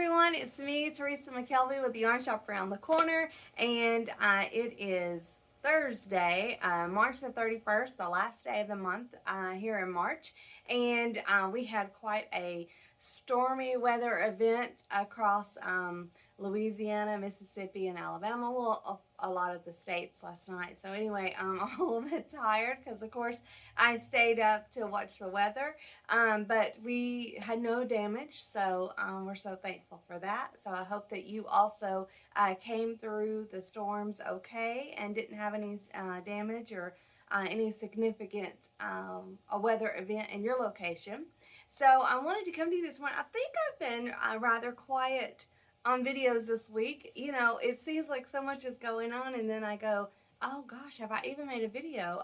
everyone, it's me, Teresa McKelvey with the Yarn Shop Around the Corner, and it is Thursday, March the 31st, the last day of the month here in March, and we had quite a stormy weather event across Louisiana, Mississippi, and Alabama, well, a lot of the states last night. So anyway, I'm a little bit tired because, of course, I stayed up to watch the weather, but we had no damage, so we're so thankful for that. So I hope that you also came through the storms okay and didn't have any damage or any significant a weather event in your location. So I wanted to come to you this morning. I think I've been rather quiet on videos this week. You know, it seems like so much is going on, and then I go, oh gosh, have I even made a video?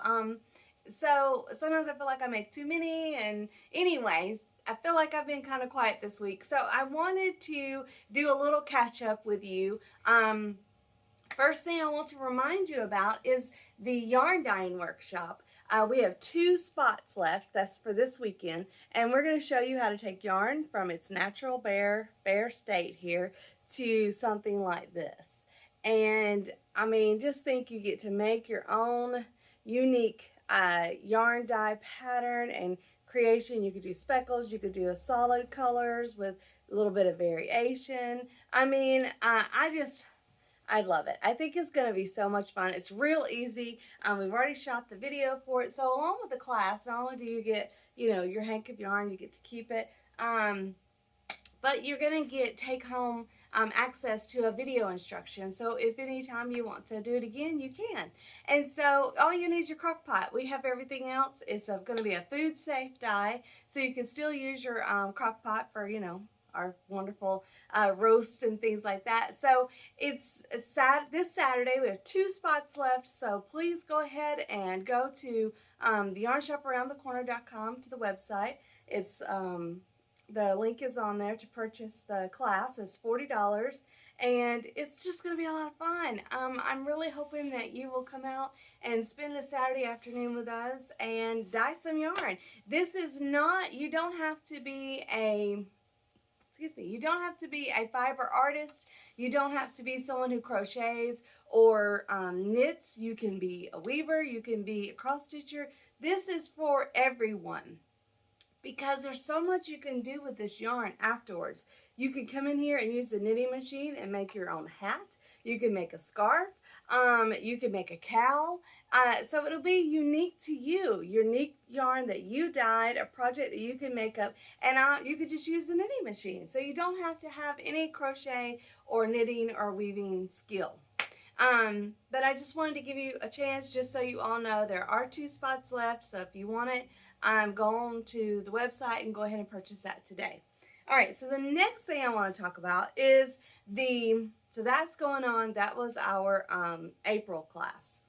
So sometimes I feel like I make too many, and anyways, I feel like I've been kind of quiet this week. So I wanted to do a little catch up with you. First thing I want to remind you about is the yarn dyeing workshop. We have 2 spots left. That's for this weekend, and we're going to show you how to take yarn from its natural bare state here to something like this. And I mean, just think you get to make your own unique yarn dye pattern and creation. You could do speckles, you could do a solid colors with a little bit of variation. I mean, I love it. I think it's going to be so much fun. It's real easy. We've already shot the video for it. So along with the class, not only do you get, you know, your hank of yarn, you get to keep it, but you're going to take home access to a video instruction. So if anytime you want to do it again, you can. And so all you need is your crock pot. We have everything else. It's going to be a food safe dye, so you can still use your crock pot for, you know, our wonderful roasts and things like that. So it's this Saturday. We have 2 spots left, so please go ahead and go to theyarnshoparoundthecorner.com to the website. It's the link is on there to purchase the class. It's $40, and it's just going to be a lot of fun. I'm really hoping that you will come out and spend a Saturday afternoon with us and dye some yarn. This is not, you don't have to be a you don't have to be a fiber artist. You don't have to be someone who crochets or knits. You can be a weaver. You can be a cross stitcher. This is for everyone, because there's so much you can do with this yarn afterwards. You can come in here and use the knitting machine and make your own hat. You can make a scarf. You can make a cowl. So it'll be unique to you, unique yarn that you dyed, a project that you can make up, and you could just use the knitting machine. So you don't have to have any crochet or knitting or weaving skill. But I just wanted to give you a chance just so you all know there are 2 spots left. So if you want it, go on to the website and go ahead and purchase that today. All right, so the next thing I want to talk about is so that's going on. That was our April class.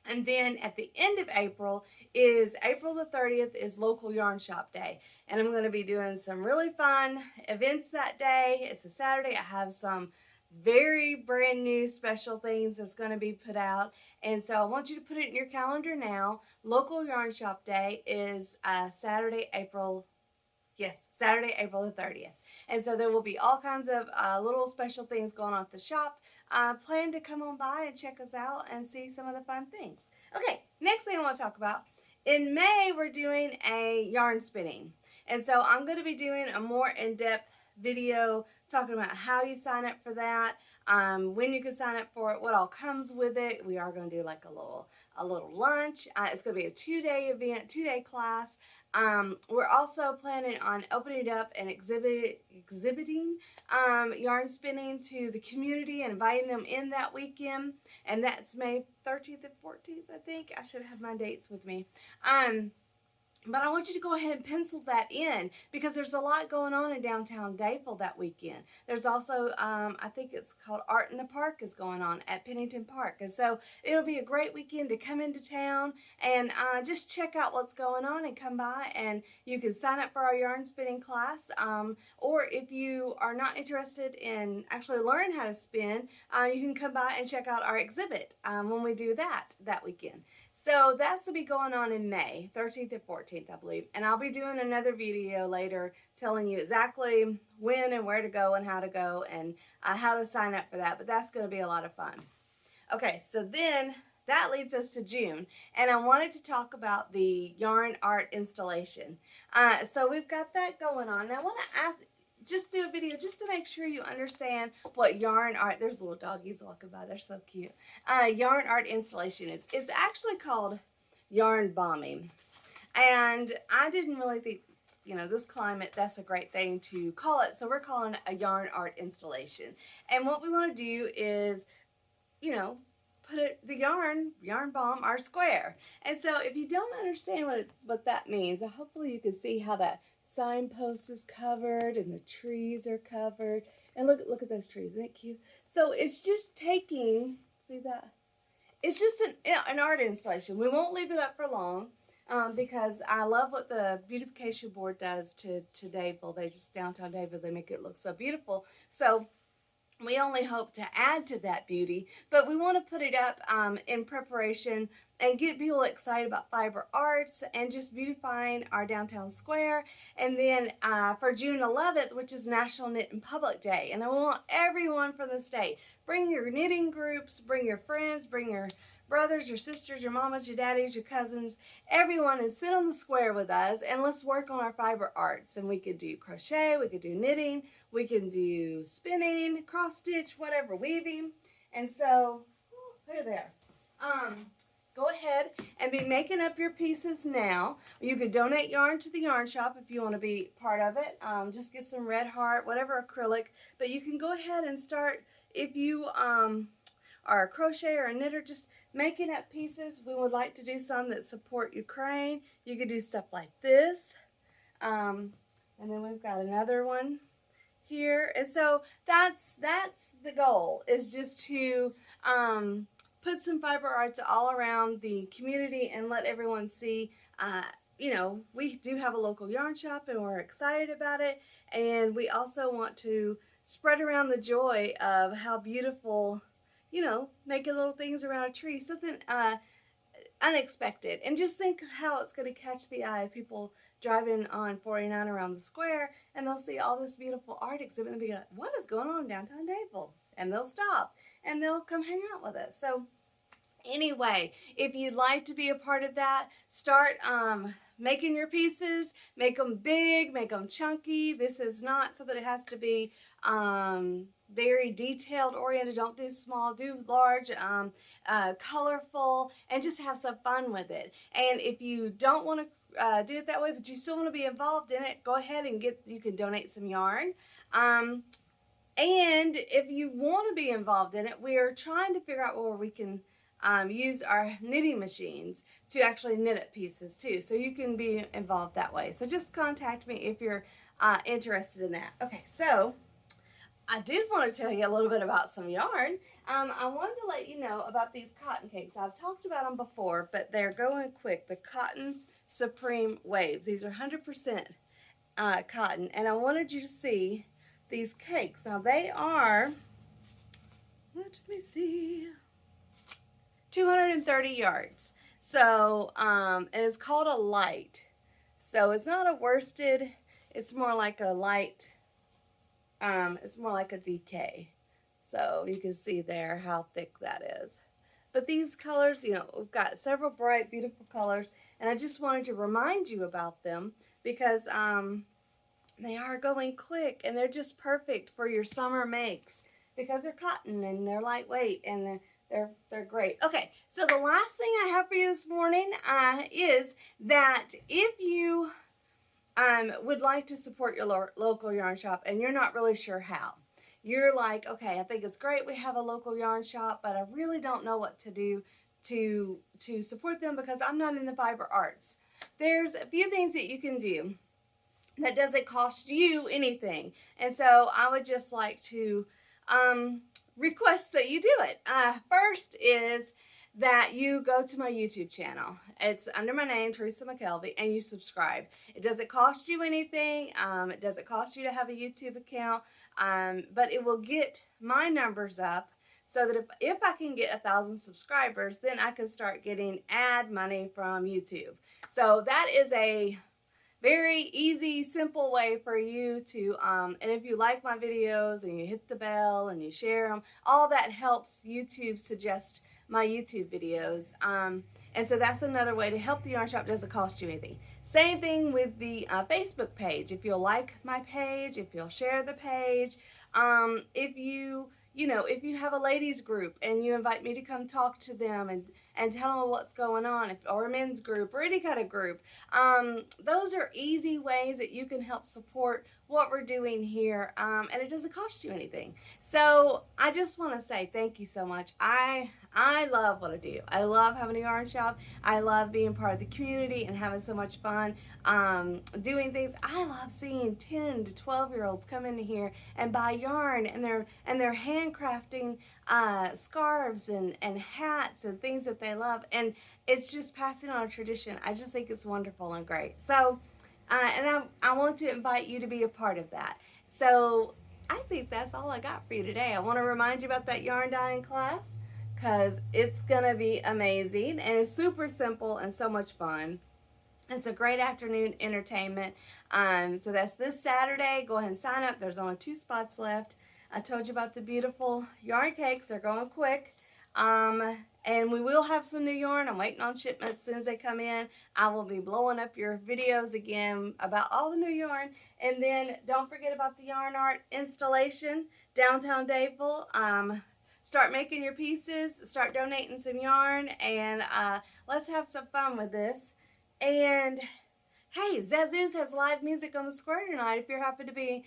And then at the end of April is April the 30th is Local Yarn Shop Day. And I'm going to be doing some really fun events that day. It's a Saturday. I have some very brand new special things that's going to be put out. And so I want you to put it in your calendar now. Local Yarn Shop Day is Saturday, April the 30th. And so there will be all kinds of little special things going on at the shop. Plan to come on by and check us out and see some of the fun things. Okay, next thing I want to talk about. In May, we're doing a yarn spinning. And so I'm going to be doing a more in-depth video talking about how you sign up for that, when you can sign up for it, what all comes with it. We are going to do like a little lunch. It's going to be a 2-day event, 2-day class. We're also planning on opening up and exhibiting yarn spinning to the community and inviting them in that weekend. And that's May 13th and 14th, I think. I should have my dates with me. But I want you to go ahead and pencil that in, because there's a lot going on in downtown Dayville that weekend. There's also, I think it's called Art in the Park is going on at Pennington Park. And so it'll be a great weekend to come into town and just check out what's going on and come by, and you can sign up for our yarn spinning class. Or if you are not interested in actually learning how to spin, you can come by and check out our exhibit when we do that weekend. So that's to be going on in May, 13th and 14th, I believe. And I'll be doing another video later telling you exactly when and where to go and how to sign up for that. But that's going to be a lot of fun. Okay, so then that leads us to June. And I wanted to talk about the yarn art installation. So we've got that going on. Now I want to just do a video just to make sure you understand what yarn art, there's little doggies walking by, they're so cute. Yarn art installation is. It's actually called yarn bombing. And I didn't really think, this climate, that's a great thing to call it. So we're calling it a yarn art installation. And what we want to do is, put the yarn bomb our square. And so if you don't understand what that means, hopefully you can see how that signpost is covered and the trees are covered. And look at those trees, isn't it cute? So it's just taking, see that? It's just an art installation. We won't leave it up for long because I love what the beautification board does to Dadeville. Downtown Dadeville, they make it look so beautiful. So we only hope to add to that beauty, but we want to put it up in preparation and get people excited about fiber arts and just beautifying our downtown square. And then for June 11th, which is National Knit in Public Day, and I want everyone from the state, bring your knitting groups, bring your friends, bring your brothers, your sisters, your mamas, your daddies, your cousins, everyone, and sit on the square with us and let's work on our fiber arts. And we could do crochet, we could do knitting, we can do spinning, cross stitch, whatever, weaving. And so, there. Go ahead and be making up your pieces now. You could donate yarn to the yarn shop if you want to be part of it. Just get some red heart, whatever acrylic. But you can go ahead and start, if you are a crocheter or a knitter, just making up pieces. We would like to do some that support Ukraine. You could do stuff like this. And then we've got another one here. And so that's the goal, is just to put some fiber arts all around the community and let everyone see, we do have a local yarn shop and we're excited about it. And we also want to spread around the joy of how beautiful, making little things around a tree, something unexpected. And just think how it's going to catch the eye of people driving on 49 around the square, and they'll see all this beautiful art exhibit and be like, what is going on in downtown Dadeville? And they'll stop and they'll come hang out with us. So anyway, if you'd like to be a part of that, start making your pieces, make them big, make them chunky. This is not so that it has to be very detailed oriented. Don't do small, do large, colorful, and just have some fun with it. And if you don't want to do it that way, but you still want to be involved in it, go ahead and you can donate some yarn. And if you want to be involved in it, we are trying to figure out where we can use our knitting machines to actually knit up pieces too. So you can be involved that way. So just contact me if you're interested in that. Okay, so I did want to tell you a little bit about some yarn. I wanted to let you know about these cotton cakes. I've talked about them before, but they're going quick. The Cotton Supreme Waves. These are 100% cotton, and I wanted you to see these cakes. Now they are, let me see, 230 yards. So, and it's called a light. So it's not a worsted, it's more like a light, it's more like a DK. So you can see there how thick that is. But these colors, we've got several bright, beautiful colors, and I just wanted to remind you about them because they are going quick, and they're just perfect for your summer makes because they're cotton and they're lightweight and they're great. Okay, so the last thing I have for you this morning is that if you would like to support your local yarn shop and you're not really sure how, you're like, okay, I think it's great we have a local yarn shop, but I really don't know what to do to support them because I'm not in the fiber arts. There's a few things that you can do that doesn't cost you anything. And so I would just like to request that you do it. First is that you go to my YouTube channel. It's under my name, Teresa McKelvey, and you subscribe. It doesn't cost you anything. It doesn't cost you to have a YouTube account, but it will get my numbers up so that if I can get 1,000 subscribers, then I can start getting ad money from YouTube. So that is a very easy, simple way for you to, and if you like my videos and you hit the bell and you share them, all that helps YouTube suggest my YouTube videos. And so that's another way to help the yarn shop. Doesn't cost you anything. Same thing with the Facebook page. If you'll like my page, if you'll share the page, if if you have a ladies group and you invite me to come talk to them and tell them what's going on, or a men's group or any kind of group, those are easy ways that you can help support what we're doing here, and it doesn't cost you anything. So I just want to say thank you so much. I love what I do. I love having a yarn shop. I love being part of the community and having so much fun doing things. I love seeing 10 to 12-year-olds come in here and buy yarn, and they're handcrafting scarves and hats and things that they love, and it's just passing on a tradition. I just think it's wonderful and great. So and I want to invite you to be a part of that. So I think that's all I got for you today. I want to remind you about that yarn dyeing class, because it's going to be amazing, and it's super simple and so much fun. It's a great afternoon entertainment. So that's this Saturday. Go ahead and sign up. There's only 2 spots left. I told you about the beautiful yarn cakes. They're going quick. And we will have some new yarn. I'm waiting on shipments. As soon as they come in, I will be blowing up your videos again about all the new yarn. And then don't forget about the yarn art installation, downtown Dadeville. Start making your pieces, start donating some yarn, and let's have some fun with this. And hey, Zazu's has live music on the square tonight. If you're happy to be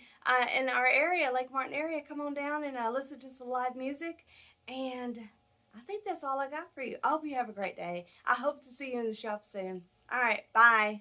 in our area, Lake Martin area, come on down and listen to some live music. And I think that's all I got for you. I hope you have a great day. I hope to see you in the shop soon. All right, bye.